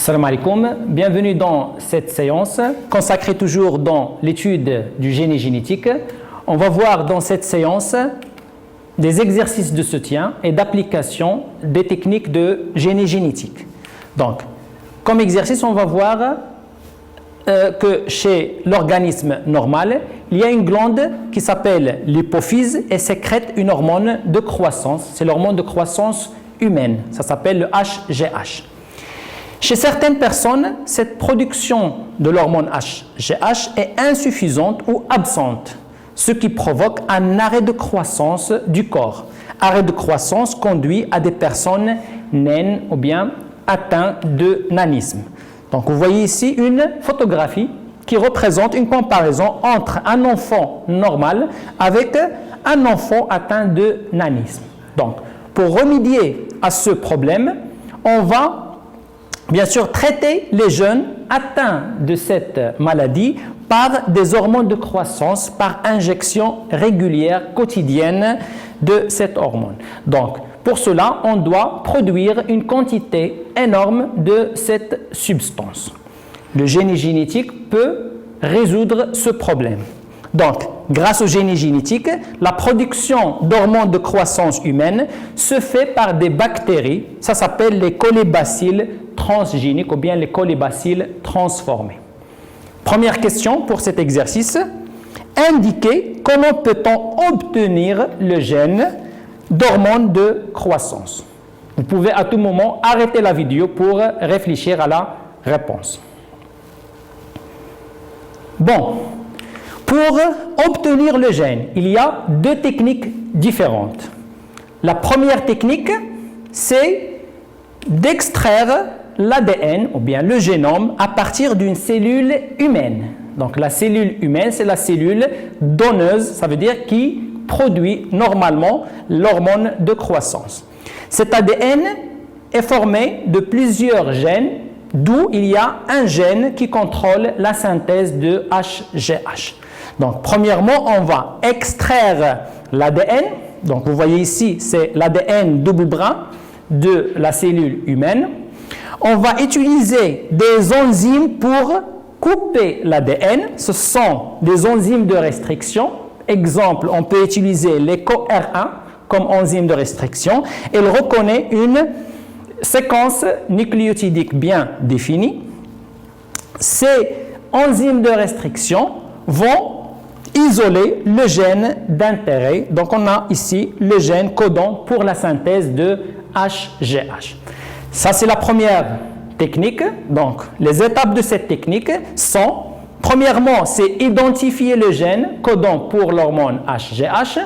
Salam alaikum, bienvenue dans cette séance consacrée toujours dans l'étude du génie génétique. On va voir dans cette séance des exercices de soutien et d'application des techniques de génie génétique. Donc, comme exercice, on va voir que chez l'organisme normal, il y a une glande qui s'appelle l'hypophyse et sécrète une hormone de croissance. C'est l'hormone de croissance humaine. Ça s'appelle le HGH. Chez certaines personnes, cette production de l'hormone HGH est insuffisante ou absente, ce qui provoque un arrêt de croissance du corps. Arrêt de croissance conduit à des personnes naines ou bien atteintes de nanisme. Donc, vous voyez ici une photographie qui représente une comparaison entre un enfant normal avec un enfant atteint de nanisme. Donc, pour remédier à ce problème, on va bien sûr traiter les jeunes atteints de cette maladie par des hormones de croissance, par injection régulière quotidienne de cette hormone. Donc, pour cela, on doit produire une quantité énorme de cette substance. Le génie génétique peut résoudre ce problème. Donc, grâce au génie génétique, la production d'hormones de croissance humaine se fait par des bactéries, ça s'appelle les colibacilles transgéniques ou bien les colibacilles transformés. Première question pour cet exercice, indiquez comment peut-on obtenir le gène d'hormones de croissance. Vous pouvez à tout moment arrêter la vidéo pour réfléchir à la réponse. Bon, pour obtenir le gène, il y a deux techniques différentes. La première technique, c'est d'extraire l'ADN ou bien le génome à partir d'une cellule humaine. Donc la cellule humaine, c'est la cellule donneuse, ça veut dire qui produit normalement l'hormone de croissance. Cet ADN est formé de plusieurs gènes, d'où il y a un gène qui contrôle la synthèse de HGH. Donc, premièrement, on va extraire l'ADN. Donc, vous voyez ici, c'est l'ADN double brin de la cellule humaine. On va utiliser des enzymes pour couper l'ADN. Ce sont des enzymes de restriction. Exemple, on peut utiliser l'EcoR1 comme enzyme de restriction. Elle reconnaît une séquence nucléotidique bien définie. Ces enzymes de restriction vont isoler le gène d'intérêt. Donc, on a ici le gène codant pour la synthèse de HGH. Ça, c'est la première technique. Donc, les étapes de cette technique sont, premièrement, c'est identifier le gène codant pour l'hormone HGH.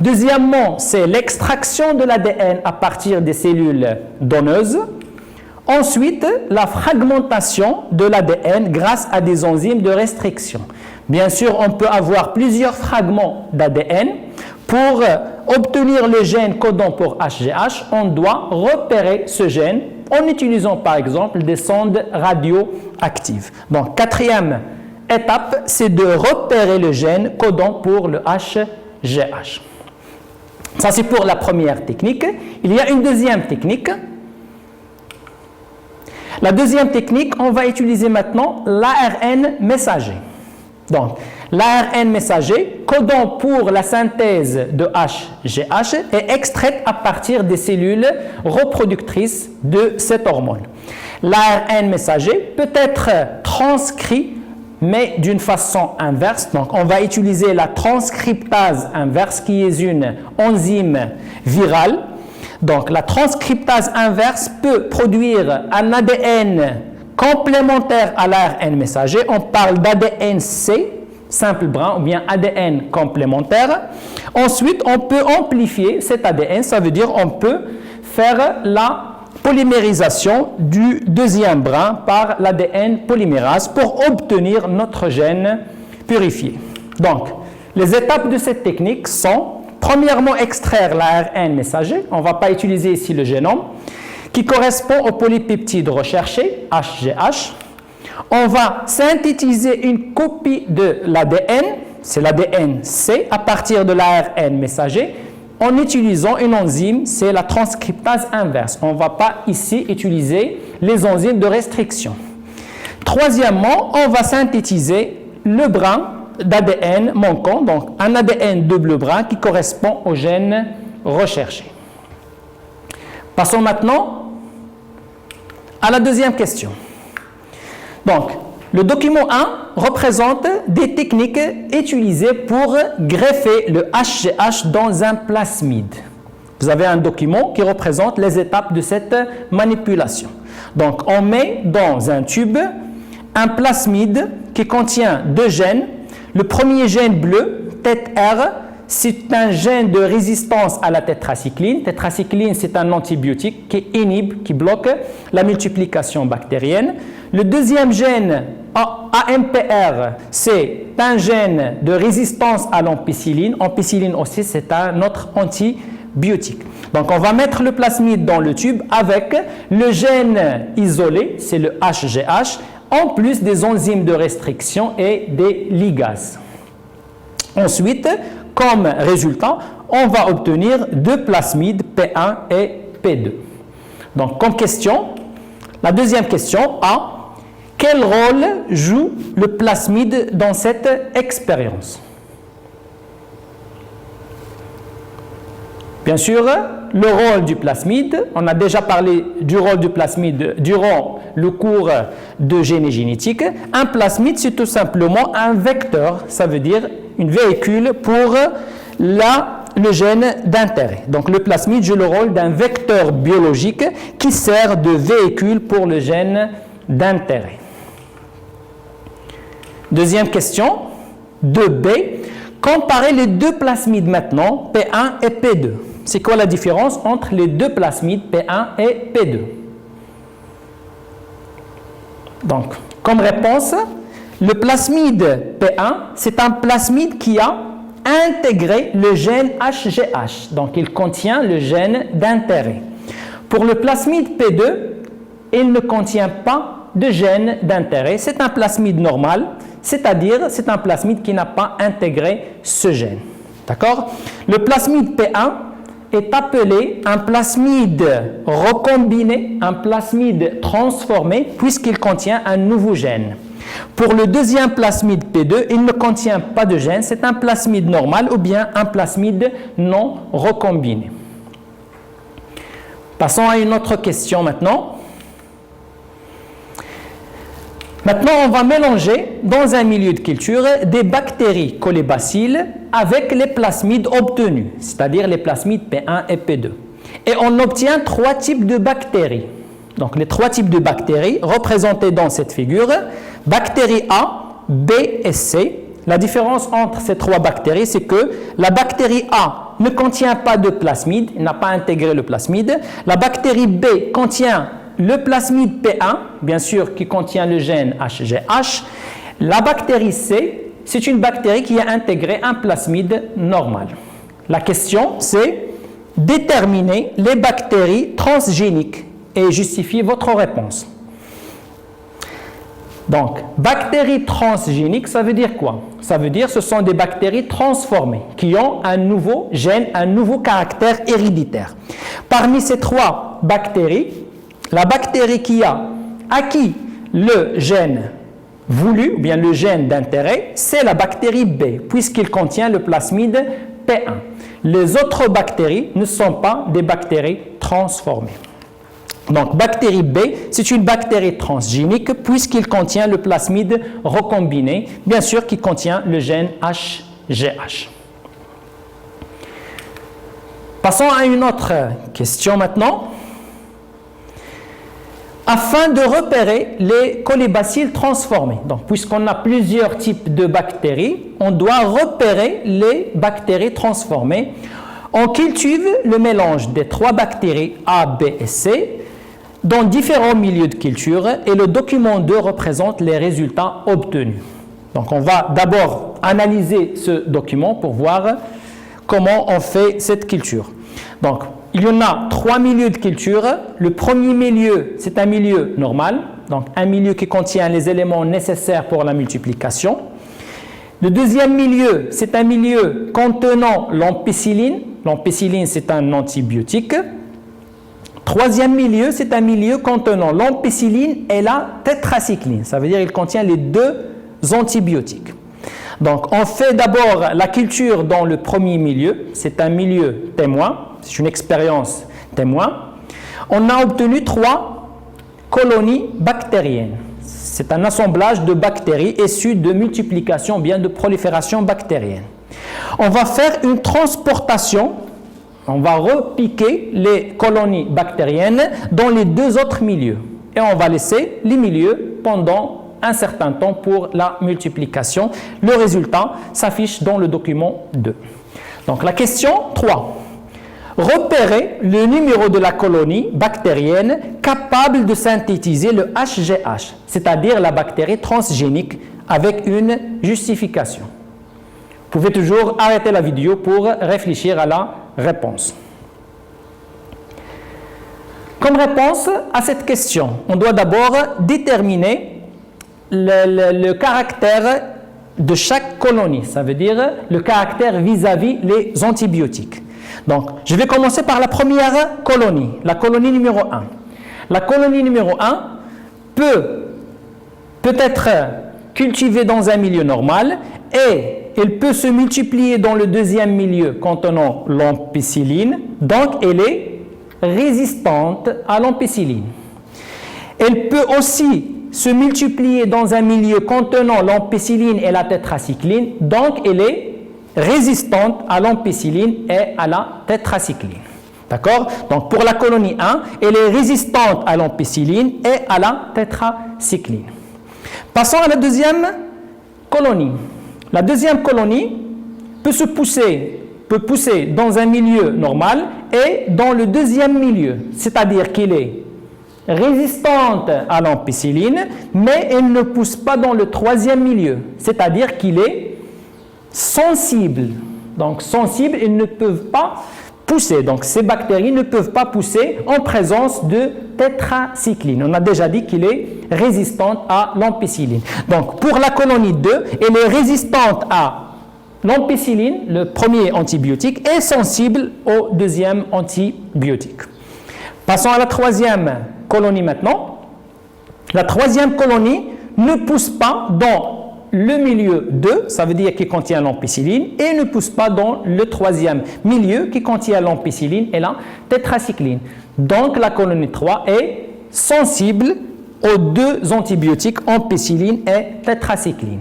Deuxièmement, c'est l'extraction de l'ADN à partir des cellules donneuses. Ensuite, la fragmentation de l'ADN grâce à des enzymes de restriction. Bien sûr, on peut avoir plusieurs fragments d'ADN. Pour obtenir le gène codant pour HGH, on doit repérer ce gène en utilisant par exemple des sondes radioactives. Donc, quatrième étape, c'est de repérer le gène codant pour le HGH. Ça, c'est pour la première technique. Il y a une deuxième technique. La deuxième technique, on va utiliser maintenant l'ARN messager. Donc, l'ARN messager, codant pour la synthèse de HGH, est extraite à partir des cellules reproductrices de cette hormone. L'ARN messager peut être transcrit, mais d'une façon inverse. Donc, on va utiliser la transcriptase inverse, qui est une enzyme virale. Donc, la transcriptase inverse peut produire un ADN complémentaire à l'ARN messager. On parle d'ADN-C, simple brin, ou bien ADN complémentaire. Ensuite, on peut amplifier cet ADN, ça veut dire on peut faire la polymérisation du deuxième brin par l'ADN polymérase pour obtenir notre gène purifié. Donc, les étapes de cette technique sont, premièrement, extraire l'ARN messager. On ne va pas utiliser ici le génome, qui correspond au polypeptide recherché, HGH. On va synthétiser une copie de l'ADN, c'est l'ADN-C, à partir de l'ARN messager. en utilisant une enzyme, c'est la transcriptase inverse. On ne va pas ici utiliser les enzymes de restriction. Troisièmement, on va synthétiser le brin d'ADN manquant, donc un ADN double brin qui correspond au gène recherché. Passons maintenant à la deuxième question. Donc, le document 1 représente des techniques utilisées pour greffer le HGH dans un plasmide. Vous avez un document qui représente les étapes de cette manipulation. Donc, on met dans un tube un plasmide qui contient deux gènes. Le premier gène bleu, TET-R, c'est un gène de résistance à la tétracycline. Tétracycline, c'est un antibiotique qui inhibe, qui bloque la multiplication bactérienne. Le deuxième gène, AMPR, c'est un gène de résistance à l'ampicilline. Ampicilline aussi, c'est un autre antibiotique. Donc, on va mettre le plasmide dans le tube avec le gène isolé, c'est le HGH, en plus des enzymes de restriction et des ligases. Ensuite, comme résultat, on va obtenir deux plasmides P1 et P2. Donc, comme question, la deuxième question A. Quel rôle joue le plasmide dans cette expérience? Bien sûr, le rôle du plasmide, on a déjà parlé du rôle du plasmide durant le cours de génie génétique. Un plasmide, c'est tout simplement un vecteur, ça veut dire un véhicule pour le gène d'intérêt. Donc le plasmide joue le rôle d'un vecteur biologique qui sert de véhicule pour le gène d'intérêt. Deuxième question, 2B. Comparez les deux plasmides maintenant, P1 et P2. C'est quoi la différence entre les deux plasmides P1 et P2? Donc, comme réponse, le plasmide P1, c'est un plasmide qui a intégré le gène HGH. Donc, il contient le gène d'intérêt. Pour le plasmide P2, il ne contient pas de gène d'intérêt. C'est un plasmide normal, c'est-à-dire c'est un plasmide qui n'a pas intégré ce gène. D'accord? Le plasmide P1 est appelé un plasmide recombiné, un plasmide transformé, puisqu'il contient un nouveau gène. Pour le deuxième plasmide P2, il ne contient pas de gène, c'est un plasmide normal ou bien un plasmide non recombiné. Passons à une autre question maintenant. Maintenant, on va mélanger dans un milieu de culture des bactéries colibacilles avec les plasmides obtenus, c'est-à-dire les plasmides P1 et P2. Et on obtient trois types de bactéries. Donc, les trois types de bactéries représentés dans cette figure, bactéries A, B et C. La différence entre ces trois bactéries, c'est que la bactérie A ne contient pas de plasmide, il n'a pas intégré le plasmide. La bactérie B contient le plasmide P1, bien sûr, qui contient le gène HGH. La bactérie C, c'est une bactérie qui a intégré un plasmide normal. La question, c'est déterminer les bactéries transgéniques et justifier votre réponse. Donc, bactéries transgéniques, ça veut dire quoi? Ça veut dire que ce sont des bactéries transformées qui ont un nouveau gène, un nouveau caractère héréditaire. Parmi ces trois bactéries, la bactérie qui a acquis le gène voulu, ou bien le gène d'intérêt, c'est la bactérie B, puisqu'il contient le plasmide P1. Les autres bactéries ne sont pas des bactéries transformées. Donc, bactérie B, c'est une bactérie transgénique, puisqu'il contient le plasmide recombiné, bien sûr, qui contient le gène HGH. Passons à une autre question maintenant. Afin de repérer les colibacilles transformés. Donc, puisqu'on a plusieurs types de bactéries, on doit repérer les bactéries transformées. On cultive le mélange des trois bactéries A, B et C dans différents milieux de culture et le document 2 représente les résultats obtenus. Donc, on va d'abord analyser ce document pour voir comment on fait cette culture. Donc, il y en a trois milieux de culture. Le premier milieu, c'est un milieu normal, donc un milieu qui contient les éléments nécessaires pour la multiplication. Le deuxième milieu, c'est un milieu contenant l'ampicilline, L'ampicilline, c'est un antibiotique. Troisième milieu, c'est un milieu contenant l'ampicilline et la tétracycline. Ça veut dire qu'il contient les deux antibiotiques. Donc, on fait d'abord la culture dans le premier milieu. C'est un milieu témoin. C'est une expérience témoin. On a obtenu 3 colonies bactériennes. C'est un assemblage de bactéries issues de multiplication, bien de prolifération bactérienne. On va faire une transportation. On va repiquer les colonies bactériennes dans les 2 autres milieux. Et on va laisser les milieux pendant un certain temps pour la multiplication. Le résultat s'affiche dans le document 2. Donc la question 3. Repérer le numéro de la colonie bactérienne capable de synthétiser le HGH, c'est-à-dire la bactérie transgénique, avec une justification. Vous pouvez toujours arrêter la vidéo pour réfléchir à la réponse. Comme réponse à cette question, on doit d'abord déterminer le caractère de chaque colonie, ça veut dire le caractère vis-à-vis les antibiotiques. Donc, je vais commencer par la première colonie, la colonie numéro 1. La colonie numéro 1 peut être cultivée dans un milieu normal et elle peut se multiplier dans le deuxième milieu contenant l'ampicilline, donc elle est résistante à l'ampicilline. Elle peut aussi se multiplier dans un milieu contenant l'ampicilline et la tétracycline, donc elle est résistante à l'ampicilline et à la tétracycline. D'accord? Donc pour la colonie 1, elle est résistante à l'ampicilline et à la tétracycline. Passons à la deuxième colonie. La deuxième colonie peut pousser dans un milieu normal et dans le deuxième milieu, c'est-à-dire qu'elle est résistante à l'ampicilline, mais elle ne pousse pas dans le troisième milieu, c'est-à-dire qu'il est sensible. Donc sensible, ils ne peuvent pas pousser. Donc ces bactéries ne peuvent pas pousser en présence de tétracycline. On a déjà dit qu'il est résistante à l'ampicilline. Donc pour la colonie 2, elle est résistante à l'ampicilline, le premier antibiotique, et sensible au deuxième antibiotique. Passons à la troisième colonie maintenant. La troisième colonie ne pousse pas dans le milieu 2, ça veut dire qu'il contient l'ampicilline, et ne pousse pas dans le troisième milieu qui contient l'ampicilline et la tétracycline. Donc la colonie 3 est sensible aux deux antibiotiques ampicilline et tétracycline.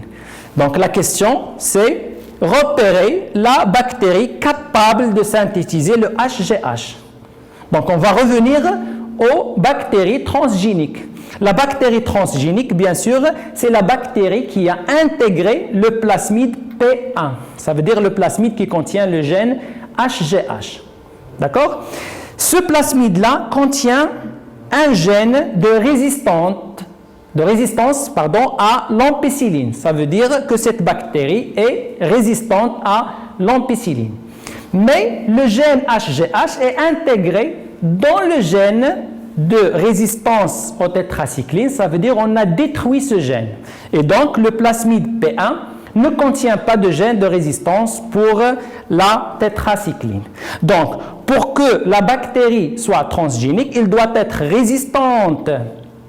Donc la question c'est repérer la bactérie capable de synthétiser le HGH. Donc on va revenir aux bactéries transgéniques. La bactérie transgénique, bien sûr, c'est la bactérie qui a intégré le plasmide P1. Ça veut dire le plasmide qui contient le gène HGH. D'accord? Ce plasmide-là contient un gène de résistance à l'ampicilline. Ça veut dire que cette bactérie est résistante à l'ampicilline. Mais le gène HGH est intégré dans le gène de résistance aux tétracyclines, ça veut dire qu'on a détruit ce gène. Et donc, le plasmide P1 ne contient pas de gène de résistance pour la tétracycline. Donc, pour que la bactérie soit transgénique, il doit être résistante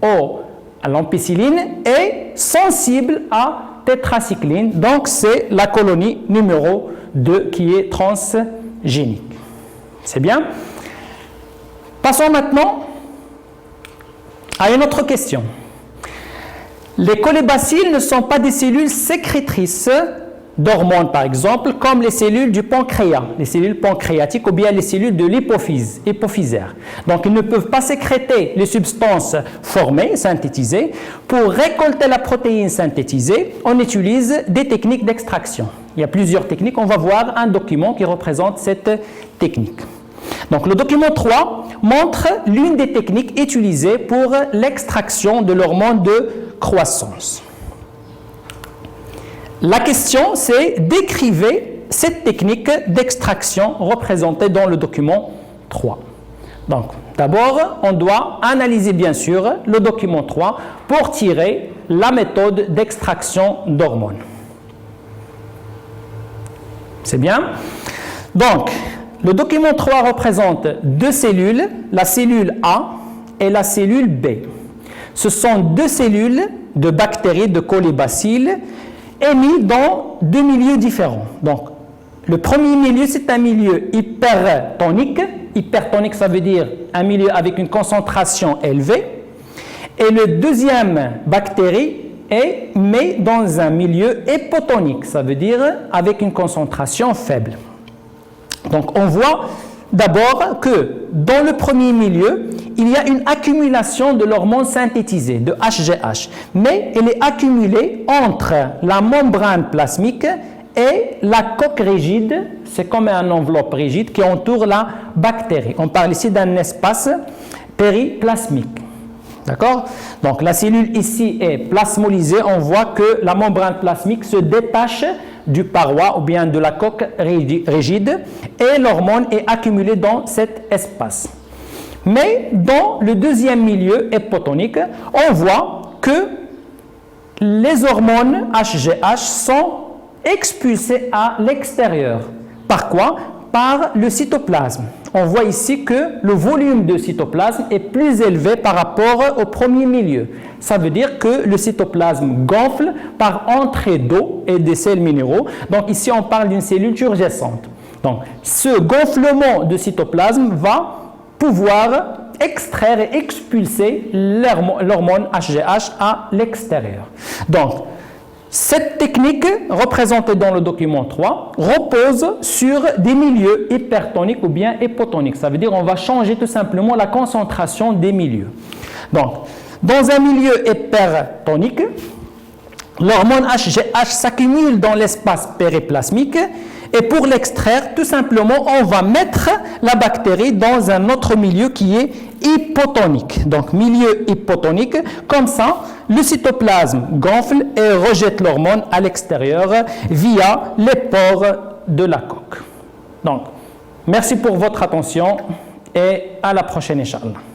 à l'ampicilline et sensible à tétracycline. Donc, c'est la colonie numéro 2 qui est transgénique. C'est bien? Passons maintenant à une autre question. Les colibacilles ne sont pas des cellules sécrétrices d'hormones, par exemple, comme les cellules du pancréas, les cellules pancréatiques ou bien les cellules de l'hypophyse, hypophysaire. Donc, ils ne peuvent pas sécréter les substances formées, synthétisées. Pour récolter la protéine synthétisée, on utilise des techniques d'extraction. Il y a plusieurs techniques. On va voir un document qui représente cette technique. Donc, le document 3 montre l'une des techniques utilisées pour l'extraction de l'hormone de croissance. La question, c'est décrivez cette technique d'extraction représentée dans le document 3. Donc, d'abord, on doit analyser bien sûr le document 3 pour tirer la méthode d'extraction d'hormones. C'est bien? Donc, Le document 3 représente deux cellules, la cellule A et la cellule B. Ce sont deux cellules de bactéries, de colibacilles, émises dans deux milieux différents. Donc, le premier milieu, c'est un milieu hypertonique. Hypertonique, ça veut dire un milieu avec une concentration élevée. Et le deuxième bactérie est mis dans un milieu hypotonique, ça veut dire avec une concentration faible. Donc, on voit d'abord que dans le premier milieu, il y a une accumulation de l'hormone synthétisée, de HGH, mais elle est accumulée entre la membrane plasmique et la coque rigide, c'est comme une enveloppe rigide qui entoure la bactérie. On parle ici d'un espace périplasmique. D'accord? Donc la cellule ici est plasmolysée, on voit que la membrane plasmique se détache du paroi ou bien de la coque rigide et l'hormone est accumulée dans cet espace. Mais dans le deuxième milieu hypotonique, on voit que les hormones HGH sont expulsées à l'extérieur. Par quoi? Par le cytoplasme. On voit ici que le volume de cytoplasme est plus élevé par rapport au premier milieu. Ça veut dire que le cytoplasme gonfle par entrée d'eau et des sels minéraux. Donc ici, on parle d'une cellule turgescente. Donc ce gonflement de cytoplasme va pouvoir extraire et expulser l'hormone HGH à l'extérieur. Donc, cette technique, représentée dans le document 3, repose sur des milieux hypertoniques ou bien hypotoniques. Ça veut dire qu'on va changer tout simplement la concentration des milieux. Donc, dans un milieu hypertonique, l'hormone HGH s'accumule dans l'espace périplasmique et pour l'extraire, tout simplement, on va mettre la bactérie dans un autre milieu qui est hypotonique. Donc, milieu hypotonique, comme ça, le cytoplasme gonfle et rejette l'hormone à l'extérieur via les pores de la coque. Donc, merci pour votre attention et à la prochaine, Inch'Allah.